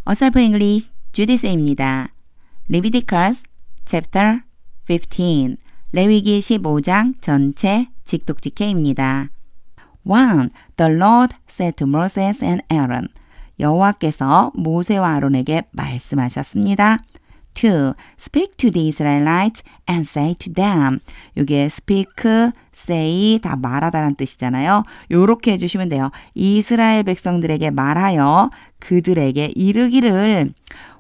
어설프 잉글리시 주디스입니다. Leviticus chapter 15 레위기 15장 전체 직독직해입니다. 1. The Lord said to Moses and Aaron 여호와께서 모세와 아론에게 말씀하셨습니다. 2. Speak to the Israelites and say to them. 이게 speak, say 다 말하다라는 뜻이잖아요. 요렇게 해주시면 돼요. 이스라엘 백성들에게 말하여 그들에게 이르기를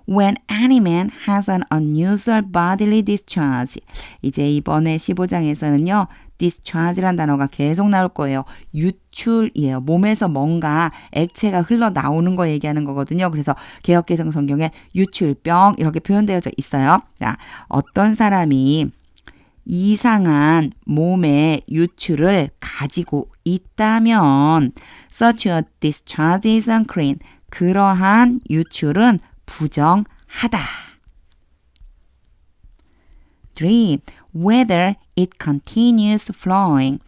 When any man has an unusual bodily discharge. 이제 이번에 15장에서는요. discharge란 단어가 계속 나올 거예요. 유출이에요. 몸에서 뭔가 액체가 흘러나오는 거 얘기하는 거거든요. 그래서 개역개정 성경에 유출병 이렇게 표현되어져 있어요. 자, 어떤 사람이 이상한 몸의 유출을 가지고 있다면 such a discharge is unclean. 그러한 유출은 부정하다. 3. Whether it continues flowing.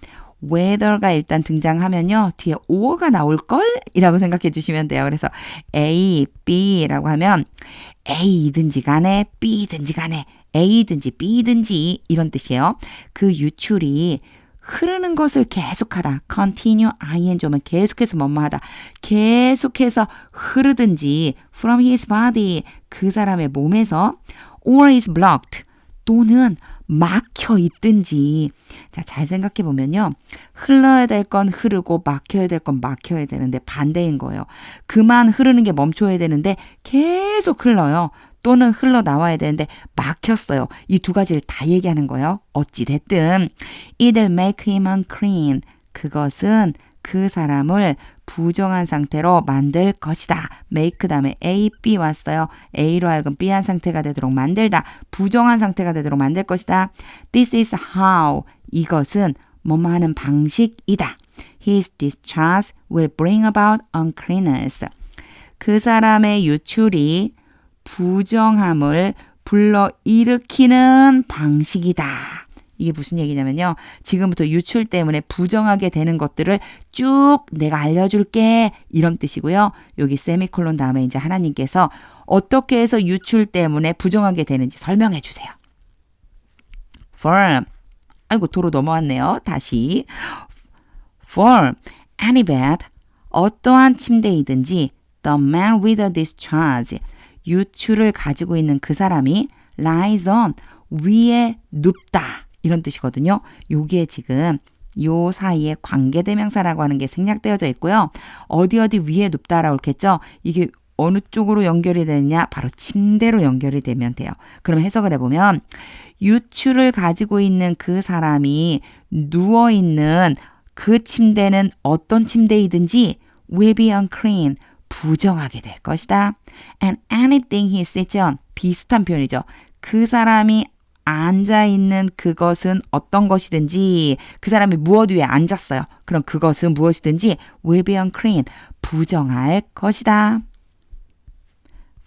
whether가 일단 등장하면요. 뒤에 or가 나올걸? 이라고 생각해 주시면 돼요. 그래서 A, B라고 하면 A든지 간에 B든지 간에 A든지 B든지 이런 뜻이에요. 그 유출이 흐르는 것을 계속하다. continue ing 오면 계속해서 뭐뭐하다. 계속해서 흐르든지 from his body 그 사람의 몸에서 or is blocked 또는 막혀 있든지. 자, 잘 생각해 보면요. 흘러야 될 건 흐르고 막혀야 될 건 막혀야 되는데 반대인 거예요. 그만 흐르는 게 멈춰야 되는데 계속 흘러요. 또는 흘러나와야 되는데 막혔어요. 이 두 가지를 다 얘기하는 거예요. 어찌됐든 It'll make him unclean. 그것은 그 사람을 부정한 상태로 만들 것이다. make 다음에 A, B 왔어요. A로 하여금 B한 상태가 되도록 만들다. 부정한 상태가 되도록 만들 것이다. This is how. 이것은 뭐뭐 하는 방식이다. His discharge will bring about uncleanness. 그 사람의 유출이 부정함을 불러일으키는 방식이다. 이게 무슨 얘기냐면요. 지금부터 유출 때문에 부정하게 되는 것들을 쭉 내가 알려줄게. 이런 뜻이고요. 여기 세미콜론 다음에 이제 하나님께서 어떻게 해서 유출 때문에 부정하게 되는지 설명해 주세요. For, 아이고 도로 넘어왔네요. 다시. For any bed, 어떠한 침대이든지 the man with a discharge, 유출을 가지고 있는 그 사람이 lies on, 위에 눕다. 이런 뜻이거든요. 요게 지금 요 사이에 관계대명사라고 하는 게 생략되어져 있고요. 어디 위에 눕다라고 했겠죠. 이게 어느 쪽으로 연결이 되느냐? 바로 침대로 연결이 되면 돼요. 그럼 해석을 해보면 유출을 가지고 있는 그 사람이 누워있는 그 침대는 어떤 침대이든지 will be unclean, 부정하게 될 것이다. And anything he sits on, 비슷한 표현이죠. 그 사람이 앉아있는 그것은 어떤 것이든지 그 사람이 무엇 위에 앉았어요. 그럼 그것은 무엇이든지 will be unclean, 부정할 것이다.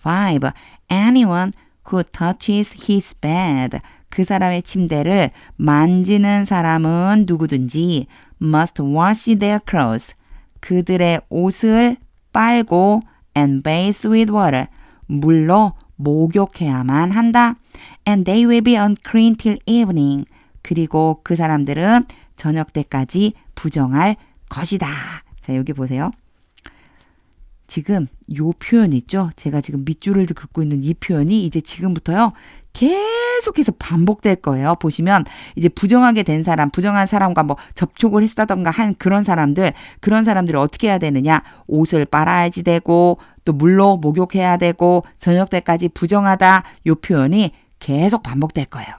5. Anyone who touches his bed, 그 사람의 침대를 만지는 사람은 누구든지 must wash their clothes, 그들의 옷을 빨고 and bathe with water, 물로 목욕해야만 한다. And they will be unclean till evening. 그리고 그 사람들은 저녁 때까지 부정할 것이다. 자, 여기 보세요. 지금 요 표현 있죠? 제가 지금 밑줄을 긋고 있는 이 표현이 이제 지금부터요. 계속해서 반복될 거예요. 보시면 이제 부정하게 된 사람, 부정한 사람과 뭐 접촉을 했다던가 한 그런 사람들이 어떻게 해야 되느냐? 옷을 빨아야지 되고 또 물로 목욕해야 되고 저녁 때까지 부정하다. 요 표현이 계속 반복될 거예요.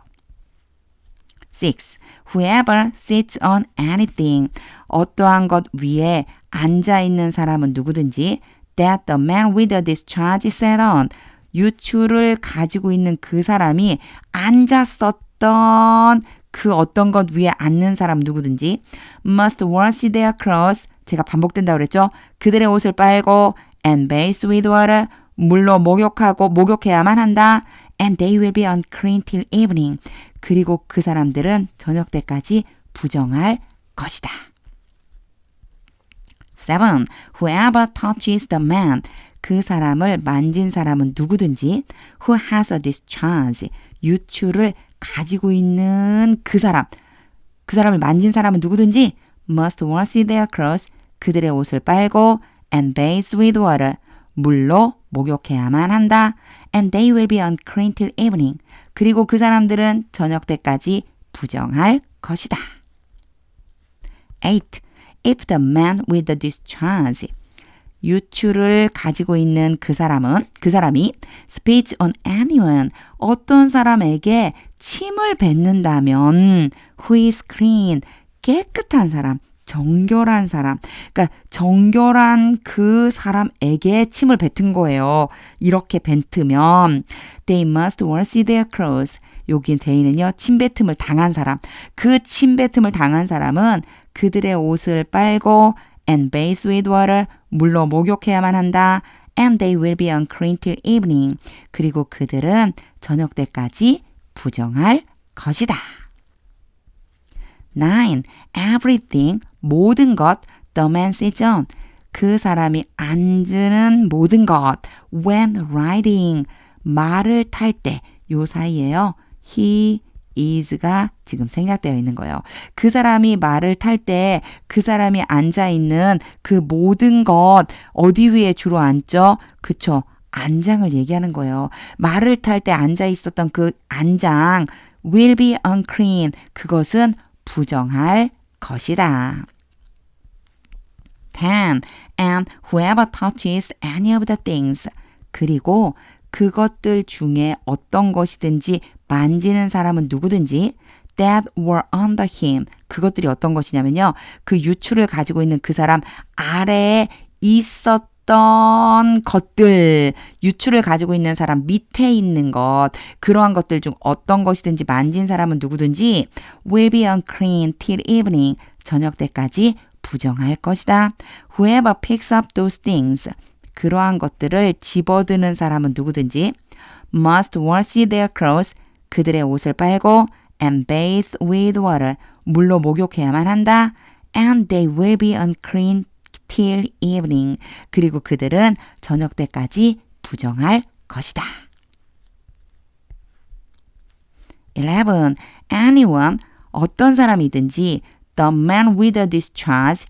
6. Whoever sits on anything. 어떠한 것 위에 앉아있는 사람은 누구든지 that the man with the discharge sat on. 유출을 가지고 있는 그 사람이 앉았었던 그 어떤 것 위에 앉는 사람 누구든지 must wash their clothes. 제가 반복된다고 그랬죠. 그들의 옷을 빨고 and bathe with water. 물로 목욕해야만 한다. And they will be unclean till evening. 그리고 그 사람들은 저녁 때까지 부정할 것이다. 7. Whoever touches the man. 그 사람을 만진 사람은 누구든지 who has a discharge 유출을 가지고 있는 그 사람을 만진 사람은 누구든지 must wash their clothes 그들의 옷을 빨고 and bathe with water 물로 목욕해야만 한다. And they will be unclean till evening. 그리고 그 사람들은 저녁 때까지 부정할 것이다. 8. If the man with the discharge 유출을 가지고 있는 그 사람이 spits on anyone 어떤 사람에게 침을 뱉는다면 who is clean 깨끗한 사람 정결한 사람, 그러니까 정결한 그 사람에게 침을 뱉은 거예요. 이렇게 뱉으면 they must wash their clothes. 여기 they는요, 침뱉음을 당한 사람. 그 침뱉음을 당한 사람은 그들의 옷을 빨고 and bathe with water, 물로 목욕해야만 한다. And they will be unclean till evening. 그리고 그들은 저녁 때까지 부정할 것이다. 9. Everything, 모든 것, the man sits on, 그 사람이 앉는 모든 것, when riding, 말을 탈 때, 요 사이에요. he is가 지금 생략되어 있는 거예요. 그 사람이 말을 탈 때 그 사람이 앉아있는 그 모든 것, 어디 위에 주로 앉죠? 그쵸? 안장을 얘기하는 거예요. 말을 탈 때 앉아있었던 그 안장, will be unclean, 그것은 부정할 것이다. 10. And whoever touches any of the things. 그리고 그것들 중에 어떤 것이든지 만지는 사람은 누구든지 that were under him. 그것들이 어떤 것이냐면요. 그 유출을 가지고 있는 그 사람 아래에 있었던 것들, 유출을 가지고 있는 사람 밑에 있는 것, 그러한 것들 중 어떤 것이든지 만진 사람은 누구든지 will be unclean till evening, 저녁 때까지 부정할 것이다. Whoever picks up those things, 그러한 것들을 집어드는 사람은 누구든지 must wash their clothes, 그들의 옷을 빨고 and bathe with water, 물로 목욕해야만 한다. And they will be unclean till evening. 그리고 그들은 저녁 때까지 부정할 것이다. 11. Anyone, 어떤 사람이든지 the man with a discharge,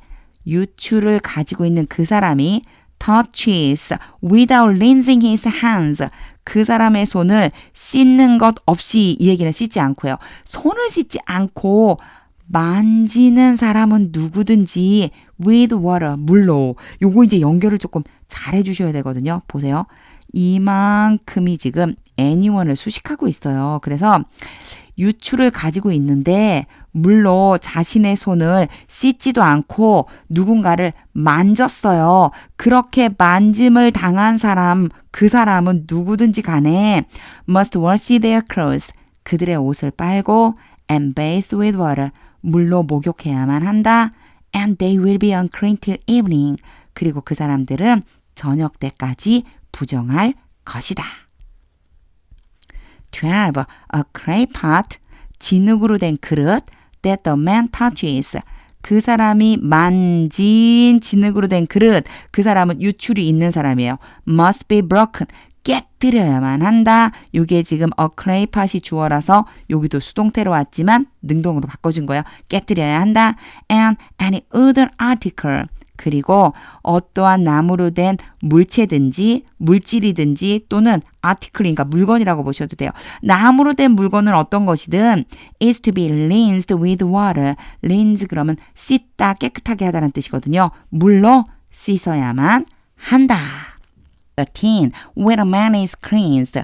유출을 가지고 있는 그 사람이 touches without rinsing his hands, 그 사람의 손을 씻는 것 없이, 이 얘기는 씻지 않고요. 손을 씻지 않고 만지는 사람은 누구든지 with water, 물로. 요거 이제 연결을 조금 잘 해주셔야 되거든요. 보세요. 이만큼이 지금 anyone을 수식하고 있어요. 그래서 유출을 가지고 있는데 물로 자신의 손을 씻지도 않고 누군가를 만졌어요. 그렇게 만짐을 당한 사람, 그 사람은 누구든지 간에 must wash their clothes, 그들의 옷을 빨고 and bathe with water, 물로 목욕해야만 한다. And they will be unclean till evening. 그리고 그 사람들은 저녁 때까지 부정할 것이다. 12. A clay pot, 진흙으로 된 그릇 that the man touches. 그 사람이 만진 진흙으로 된 그릇, 그 사람은 유출이 있는 사람이에요. must be broken, 깨뜨려야만 한다. 이게 지금 a clay pot이 주어라서 여기도 수동태로 왔지만 능동으로 바꿔준 거예요. 깨뜨려야 한다. And any other article, 그리고 어떠한 나무로 된 물체든지 물질이든지 또는 아티클인가 물건이라고 보셔도 돼요. 나무로 된 물건은 어떤 것이든 is to be rinsed with water. rinse 그러면 씻다, 깨끗하게 하다는 뜻이거든요. 물로 씻어야만 한다. 13. When a man is cleansed.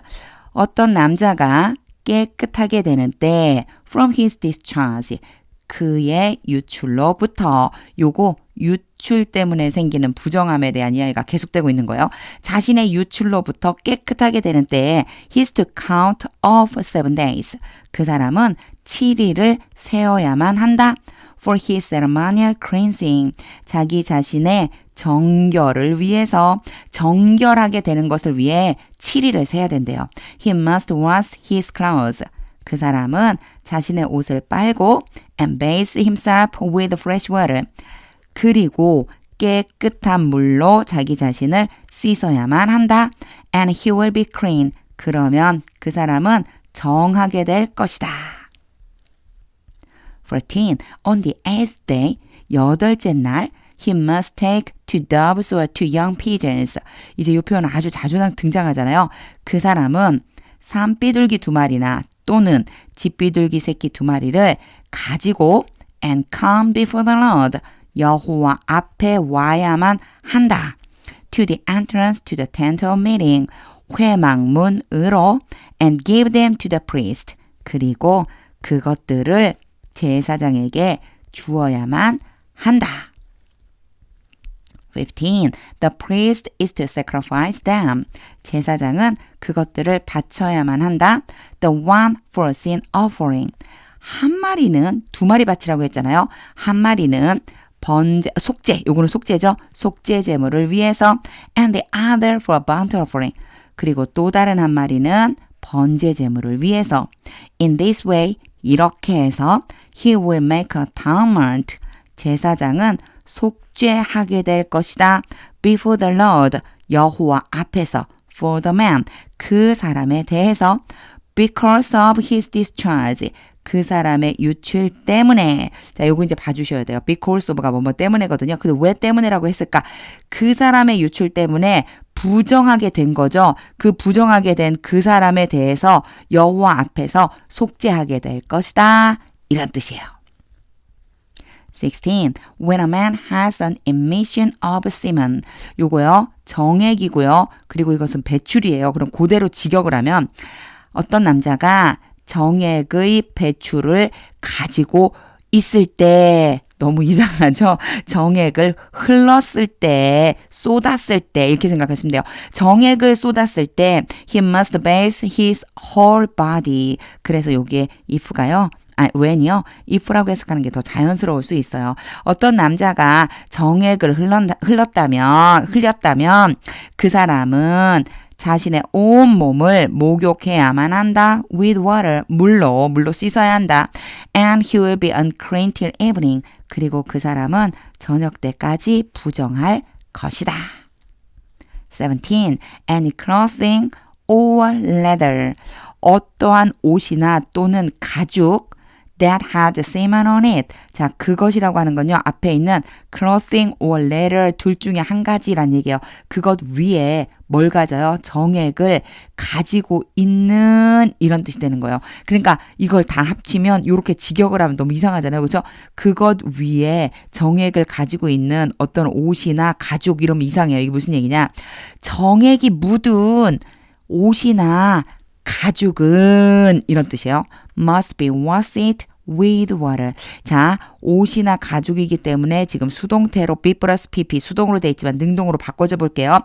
어떤 남자가 깨끗하게 되는 때 from his discharge. 그의 유출로부터, 요거 유출 때문에 생기는 부정함에 대한 이야기가 계속되고 있는 거예요. 자신의 유출로부터 깨끗하게 되는 때에 he is to count off 7 days. 그 사람은 7일을 세어야만 한다. For his ceremonial cleansing. 자기 자신의 정결을 위해서, 정결하게 되는 것을 위해 7일을 세야 된대요. He must wash his clothes. 그 사람은 자신의 옷을 빨고 and bathe himself with fresh water. 그리고 깨끗한 물로 자기 자신을 씻어야만 한다. And he will be clean. 그러면 그 사람은 정하게 될 것이다. 14. On the 8th day, 여덟째 날, he must take 2 doves or 2 young pigeons. 이제 이 표현은 아주 자주 등장하잖아요. 그 사람은 산비둘기 2마리나 또는 집비둘기 새끼 2마리를 가지고 and come before the Lord. 여호와 앞에 와야만 한다. To the entrance to the tent of meeting. 회막문으로 and give them to the priest. 그리고 그것들을 제사장에게 주어야만 한다. 15. The priest is to sacrifice them. 제사장은 그것들을 바쳐야만 한다. The one for sin offering. 한 마리는 2마리 바치라고 했잖아요. 한 마리는 속죄, 요거는 속죄죠. 속죄 제물을 위해서 and the other for burnt offering. 그리고 또 다른 한 마리는 번제 제물을 위해서. In this way, 이렇게 해서 he will make atonement. 제사장은 속죄하게 될 것이다. Before the Lord, 여호와 앞에서. For the man, 그 사람에 대해서. Because of his discharge, 그 사람의 유출 때문에. 자, 요거 이제 봐주셔야 돼요. Because of가 뭐뭐 때문에거든요. 근데 왜 때문에라고 했을까? 그 사람의 유출 때문에 부정하게 된 거죠. 그 부정하게 된 그 사람에 대해서 여호와 앞에서 속죄하게 될 것이다. 이런 뜻이에요. 16. When a man has an emission of semen. 요거요. 정액이고요. 그리고 이것은 배출이에요. 그럼 그대로 직역을 하면 어떤 남자가 정액의 배출을 가지고 있을 때 너무 이상하죠? 정액을 흘렀을 때, 쏟았을 때 이렇게 생각하시면 돼요. 정액을 쏟았을 때 he must bathe his whole body. 그래서 여기에 if가요. when이요. if라고 해석하는 게 더 자연스러울 수 있어요. 어떤 남자가 정액을 흘렸다면 그 사람은 자신의 온 몸을 목욕해야만 한다. With water, 물로 씻어야 한다. And he will be unclean till evening. 그리고 그 사람은 저녁 때까지 부정할 것이다. 17. Any clothing or leather. 어떠한 옷이나 또는 가죽 that had semen on it. 자, 그것이라고 하는 건요. 앞에 있는 clothing or leather 둘 중에 한 가지란 얘기예요. 그것 위에 뭘 가져요? 정액을 가지고 있는 이런 뜻이 되는 거예요. 그러니까 이걸 다 합치면 이렇게 직역을 하면 너무 이상하잖아요. 그렇죠? 그것 위에 정액을 가지고 있는 어떤 옷이나 가죽 이러면 이상해요. 이게 무슨 얘기냐? 정액이 묻은 옷이나 가죽은 이런 뜻이에요. must be washed with water. 자, 옷이나 가죽이기 때문에 지금 수동태로 be 플러스 pp 수동으로 돼 있지만 능동으로 바꿔줘 볼게요.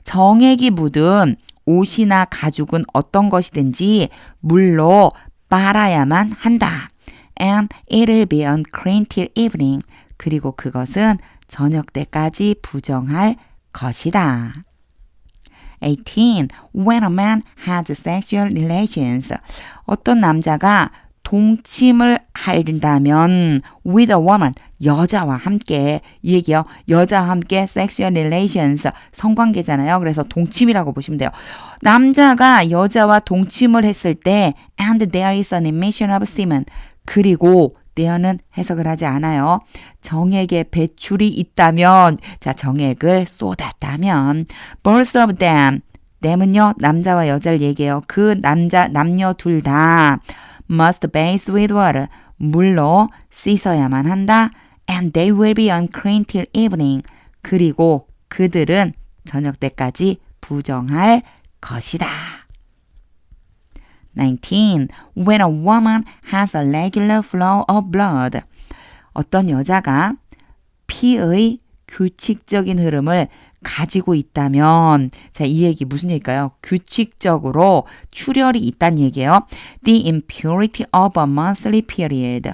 정액이 묻은 옷이나 가죽은 어떤 것이든지 물로 빨아야만 한다. And it'll be unclean till evening. 그리고 그것은 저녁 때까지 부정할 것이다. 18. When a man has sexual relations. 어떤 남자가 동침을 한다면 with a woman, 여자와 함께 이 얘기요. 여자와 함께 sexual relations, 성관계잖아요. 그래서 동침이라고 보시면 돼요. 남자가 여자와 동침을 했을 때 and there is an emission of semen. 그리고 there는 해석을 하지 않아요. 정액의 배출이 있다면, 자, 정액을 쏟았다면 both of them, them은요, 남자와 여자를 얘기해요. 그 남녀 둘 다 must bathe with water, 물로 씻어야만 한다. And they will be unclean till evening. 그리고 그들은 저녁 때까지 부정할 것이다. 19. When a woman has a regular flow of blood. 어떤 여자가 피의 규칙적인 흐름을 가지고 있다면, 자, 이 얘기 무슨 얘기일까요? 규칙적으로 출혈이 있다는 얘기예요. The impurity of a monthly period.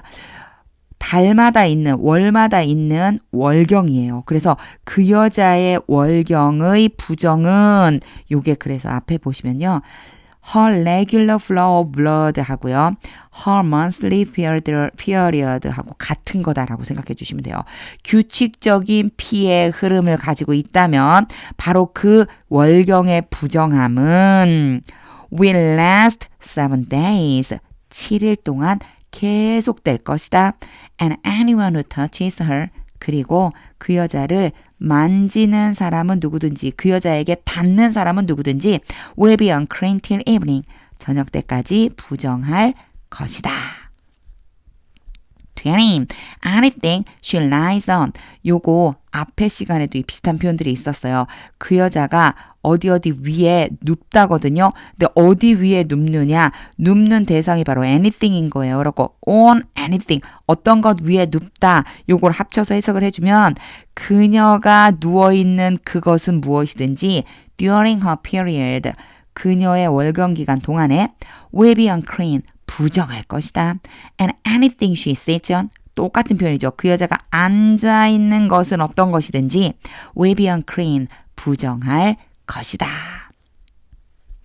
달마다 있는, 월마다 있는 월경이에요. 그래서 그 여자의 월경의 부정은, 요게 그래서 앞에 보시면요. her regular flow of blood 하고요. her monthly period 하고 같은 거다라고 생각해 주시면 돼요. 규칙적인 피의 흐름을 가지고 있다면 바로 그 월경의 부정함은 will last 7 days. 7일 동안 계속될 것이다. And anyone who touches her. 그리고 그 여자를 만지는 사람은 누구든지, 그 여자에게 닿는 사람은 누구든지 will be unclean till evening. 저녁 때까지 부정할 것이다. 20. Anything she lies on. 요거 앞에 시간에도 이 비슷한 표현들이 있었어요. 그 여자가 어디 위에 눕다거든요. 근데 어디 위에 눕느냐? 눕는 대상이 바로 anything인 거예요. 그리고 on anything. 어떤 것 위에 눕다. 요걸 합쳐서 해석을 해주면 그녀가 누워있는 그것은 무엇이든지 during her period. 그녀의 월경 기간 동안에 will be unclean. 부정할 것이다. And anything she sits on. 똑같은 표현이죠. 그 여자가 앉아있는 것은 어떤 것이든지 will be unclean. 부정할 것이다.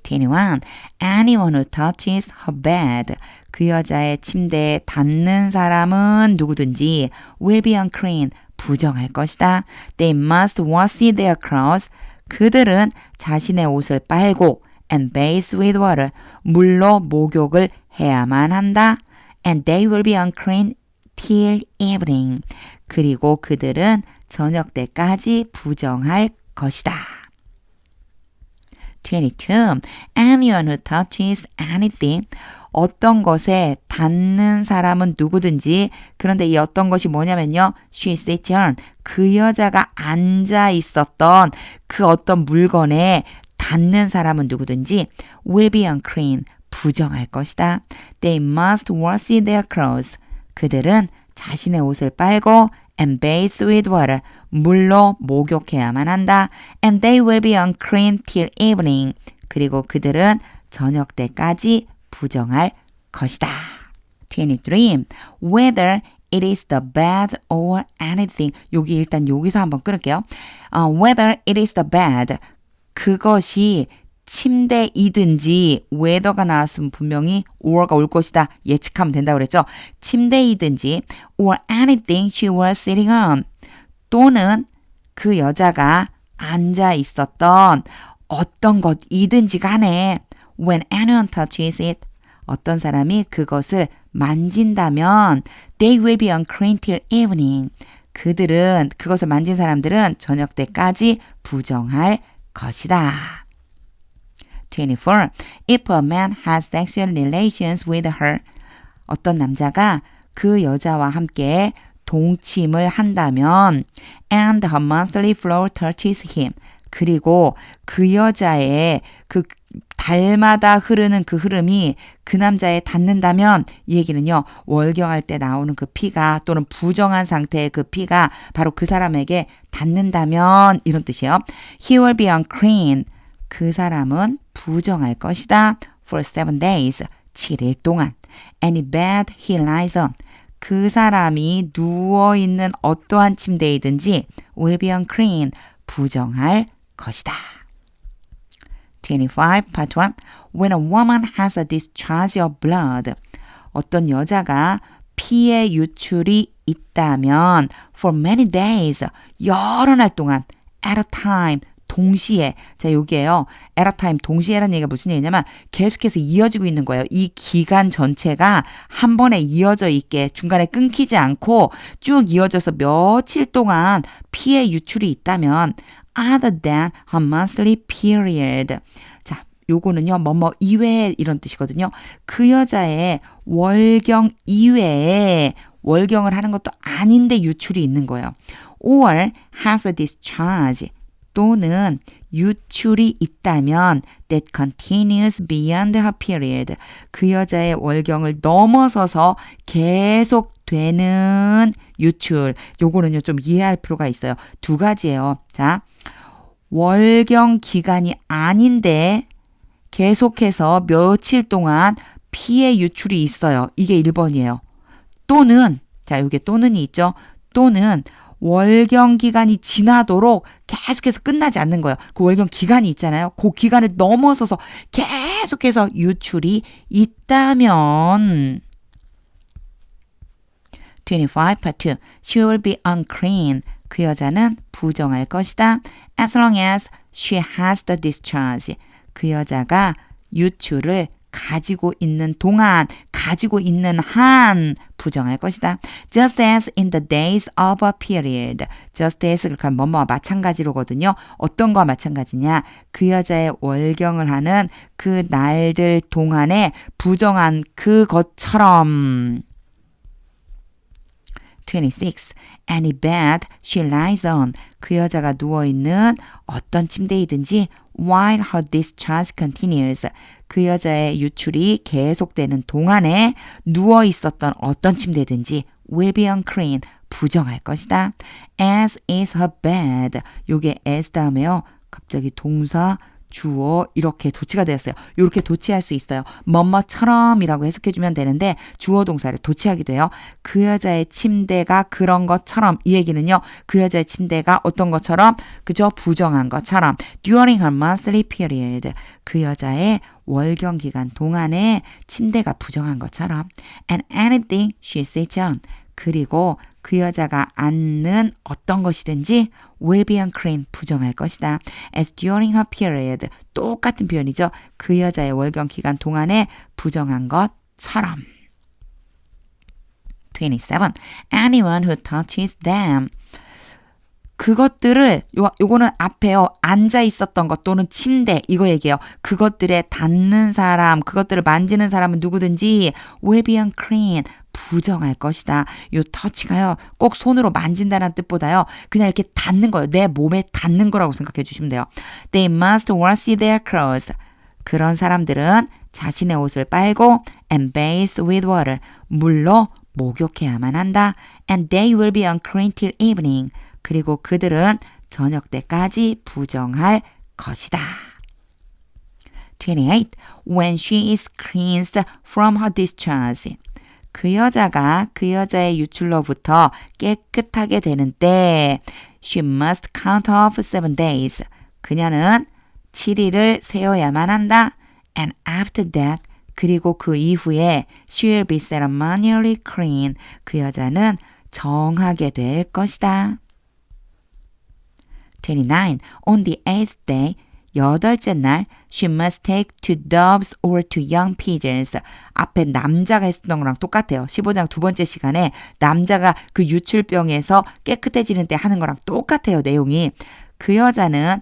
21. Anyone who touches her bed. 그 여자의 침대에 닿는 사람은 누구든지 will be unclean. 부정할 것이다. They must wash their clothes. 그들은 자신의 옷을 빨고 and bathe with water. 물로 목욕을 해야만 한다. And they will be unclean till evening. 그리고 그들은 저녁 때까지 부정할 것이다. 22. Anyone who touches anything. 어떤 것에 닿는 사람은 누구든지. 그런데 이 어떤 것이 뭐냐면요. She sits on. 그 여자가 앉아 있었던 그 어떤 물건에 닿는 사람은 누구든지 will be unclean. 부정할 것이다. They must wash their clothes. 그들은 자신의 옷을 빨고 and bathe with water. 물로 목욕해야만 한다. And they will be unclean till evening. 그리고 그들은 저녁 때까지 부정할 것이다. 23. Whether it is the bed or anything. 여기 일단 여기서 한번 끊을게요. Whether it is the bed. 그것이 침대이든지 whether가 나왔으면 분명히 or가 올 것이다 예측하면 된다고 그랬죠. 침대이든지 or anything she was sitting on. 또는 그 여자가 앉아 있었던 어떤 것이든지 간에 when anyone touches it. 어떤 사람이 그것을 만진다면 they will be unclean till evening. 그들은 그것을 만진 사람들은 저녁 때까지 부정할 것이다. 24. If a man has sexual relations with her. 어떤 남자가 그 여자와 함께 동침을 한다면 and her monthly flow touches him. 그리고 그 여자의 그 달마다 흐르는 그 흐름이 그 남자에 닿는다면 이 얘기는요. 월경할 때 나오는 그 피가 또는 부정한 상태의 그 피가 바로 그 사람에게 닿는다면 이런 뜻이에요. He will be unclean. 그 사람은 부정할 것이다. For 7 days. 7일 동안. Any bed he lies on. 그 사람이 누워있는 어떠한 침대이든지 will be unclean. 부정할 것이다. 25. Part 1. When a woman has a discharge of blood. 어떤 여자가 피의 유출이 있다면 for many days. 여러 날 동안 at a time. 동시에. 자, 여기에요. at a time 동시에라는 얘기가 무슨 얘기냐면 계속해서 이어지고 있는 거예요. 이 기간 전체가 한 번에 이어져 있게 중간에 끊기지 않고 쭉 이어져서 며칠 동안 피의 유출이 있다면 other than a monthly period. 자, 요거는요. 뭐뭐 이외에 이런 뜻이거든요. 그 여자의 월경 이외에 월경을 하는 것도 아닌데 유출이 있는 거예요. or has a discharge. 또는 유출이 있다면 that continues beyond her period. 그 여자의 월경을 넘어서서 계속되는 유출. 요거는요 좀 이해할 필요가 있어요. 두 가지예요. 자, 월경 기간이 아닌데 계속해서 며칠 동안 피의 유출이 있어요. 이게 1번이에요. 또는 자, 여기 또는이 있죠. 또는 월경 기간이 지나도록 계속해서 끝나지 않는 거예요. 그 월경 기간이 있잖아요. 그 기간을 넘어서서 계속 계속해서 유출이 있다면 25 part 2 She will be unclean. 그 여자는 부정할 것이다. As long as she has the discharge. 그 여자가 유출을 가지고 있는 동안, 가지고 있는 한 부정할 것이다. Just as in the days of a period. Just as 그러니까 뭐뭐와 마찬가지로거든요. 어떤 거와 마찬가지냐? 그 여자의 월경을 하는 그 날들 동안에 부정한 그것처럼. 26. Any bed she lies on. 그 여자가 누워있는 어떤 침대이든지 while her discharge continues. 그 여자의 유출이 계속되는 동안에 누워있었던 어떤 침대든지 will be unclean. 부정할 것이다. As is her bed. 요게 as 다음에요. 갑자기 동사 주어 이렇게 도치가 되었어요. 이렇게 도치할 수 있어요. 뭐뭐처럼이라고 해석해주면 되는데 주어 동사를 도치하게 돼요. 그 여자의 침대가 그런 것처럼 이 얘기는요. 그 여자의 침대가 어떤 것처럼 그저 부정한 것처럼 during her monthly period 그 여자의 월경 기간 동안에 침대가 부정한 것처럼 and anything she sits on 그리고 그 여자가 앉는 어떤 것이든지 will be unclean, 부정할 것이다. As during her period, 똑같은 표현이죠. 그 여자의 월경 기간 동안에 부정한 것처럼. 27. Anyone who touches them. 그것들을 요거는 앞에요. 앉아 있었던 것 또는 침대 이거 얘기해요. 그것들에 닿는 사람, 그것들을 만지는 사람은 누구든지 will be unclean. 부정할 것이다. 요 터치가요. 꼭 손으로 만진다는 뜻보다요. 그냥 이렇게 닿는 거예요. 내 몸에 닿는 거라고 생각해 주시면 돼요. They must wash their clothes. 그런 사람들은 자신의 옷을 빨고 and bathe with water. 물로 목욕해야만 한다. And they will be unclean till evening. 그리고 그들은 저녁 때까지 부정할 것이다. 28. When she is cleansed from her discharge. 그 여자가 그 여자의 유출로부터 깨끗하게 되는 때 she must count off 7 days. 그녀는 7일을 세어야만 한다. And after that, 그리고 그 이후에 she will be ceremonially clean. 그 여자는 정하게 될 것이다. 29. On the 8th day, 여덟째 날, she must take 2 doves or 2 young pigeons. 앞에 남자가 했었던 거랑 똑같아요. 15장 두 번째 시간에 남자가 그 유출병에서 깨끗해지는 때 하는 거랑 똑같아요. 내용이. 그 여자는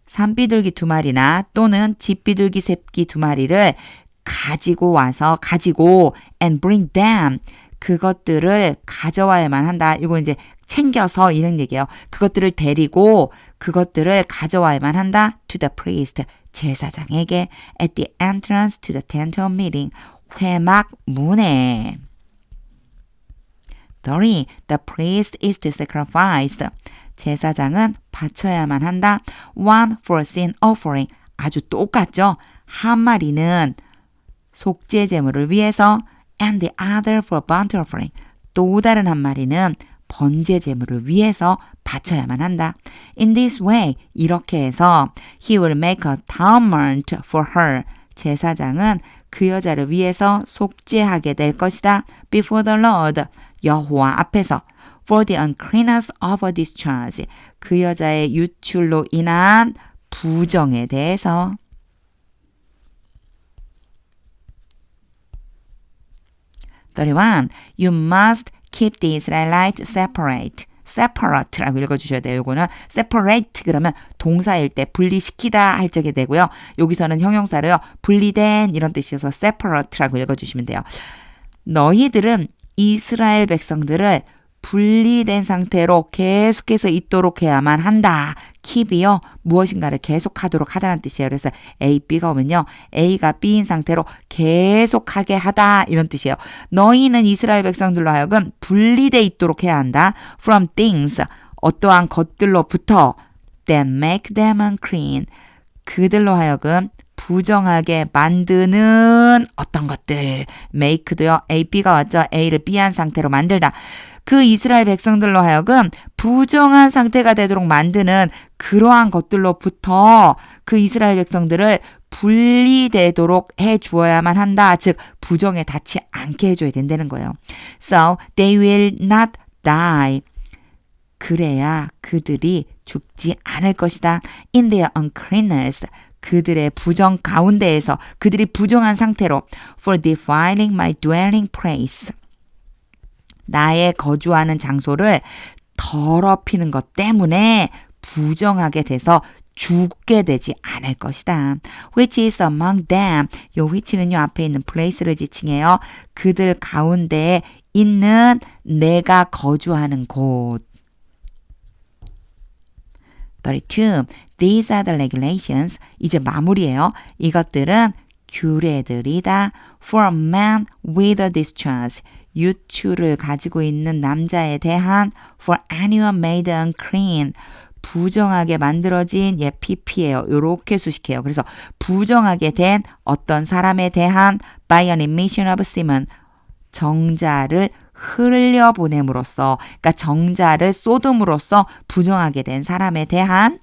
산비둘기 2마리나 또는 집비둘기 새끼 2마리를 가지고 and bring them. 그것들을 가져와야만 한다. 이거 이제 챙겨서 이런 얘기예요. 그것들을 데리고 그것들을 가져와야만 한다. To the priest, 제사장에게 at the entrance to the tent of meeting, 회막 문에. 30. The priest is to sacrifice. 제사장은 바쳐야만 한다. One for sin offering. 아주 똑같죠? 한 마리는 속죄 제물을 위해서 and the other for burnt offering. 또 다른 한 마리는 번제 제물을 위해서 바쳐야만 한다. In this way, 이렇게 해서 he will make atonement for her. 제사장은 그 여자를 위해서 속죄하게 될 것이다. Before the Lord, 여호와 앞에서. For the uncleanness of a discharge. 그 여자의 유출로 인한 부정에 대해서. 31. You must keep the Israelites separate. separate라고 읽어주셔야 돼요. 요거는 separate 그러면 동사일 때 분리시키다 할 적이 되고요. 여기서는 형용사로요. 분리된 이런 뜻이어서 separate라고 읽어주시면 돼요. 너희들은 이스라엘 백성들을 분리된 상태로 계속해서 있도록 해야만 한다. keep이요. 무엇인가를 계속하도록 하다는 뜻이에요. 그래서 A, B가 오면요. A가 B인 상태로 계속하게 하다 이런 뜻이에요. 너희는 이스라엘 백성들로 하여금 분리돼 있도록 해야 한다. From things, 어떠한 것들로부터 that make them unclean. 그들로 하여금 부정하게 만드는 어떤 것들. make도요. A, B가 왔죠. A를 B한 상태로 만들다. 그 이스라엘 백성들로 하여금 부정한 상태가 되도록 만드는 그러한 것들로부터 그 이스라엘 백성들을 분리되도록 해 주어야만 한다. 즉 부정에 닿지 않게 해줘야 된다는 거예요. So they will not die. 그래야 그들이 죽지 않을 것이다. In their uncleanness. 그들의 부정 가운데에서 그들이 부정한 상태로 for defiling my dwelling place. 나의 거주하는 장소를 더럽히는 것 때문에 부정하게 돼서 죽게 되지 않을 것이다. Which is among them. 요 which는요 앞에 있는 place를 지칭해요. 그들 가운데에 있는 내가 거주하는 곳. 32. These are the regulations. 이제 마무리예요. 이것들은 규례들이다. For a man with a discharge. 유추를 가지고 있는 남자에 대한 for anyone made unclean. 부정하게 만들어진 PP예요. 이렇게 수식해요. 그래서 부정하게 된 어떤 사람에 대한 by an emission of semen. 정자를 흘려보냄으로써 그러니까 정자를 쏟음으로써 부정하게 된 사람에 대한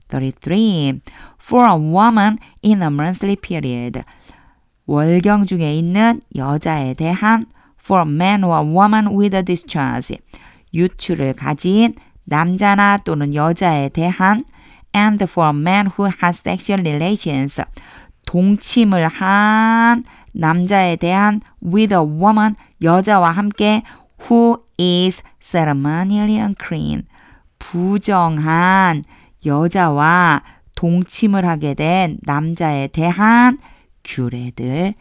33. For a woman in a monthly period. 월경 중에 있는 여자에 대한 for a man or a woman with a discharge. 유추를 가진 남자나 또는 여자에 대한 and for a man who has sexual relations. 동침을 한 남자에 대한 with a woman, 여자와 함께 who is ceremonially unclean. 부정한 여자와 동침을 하게 된 남자에 대한 규례들이다.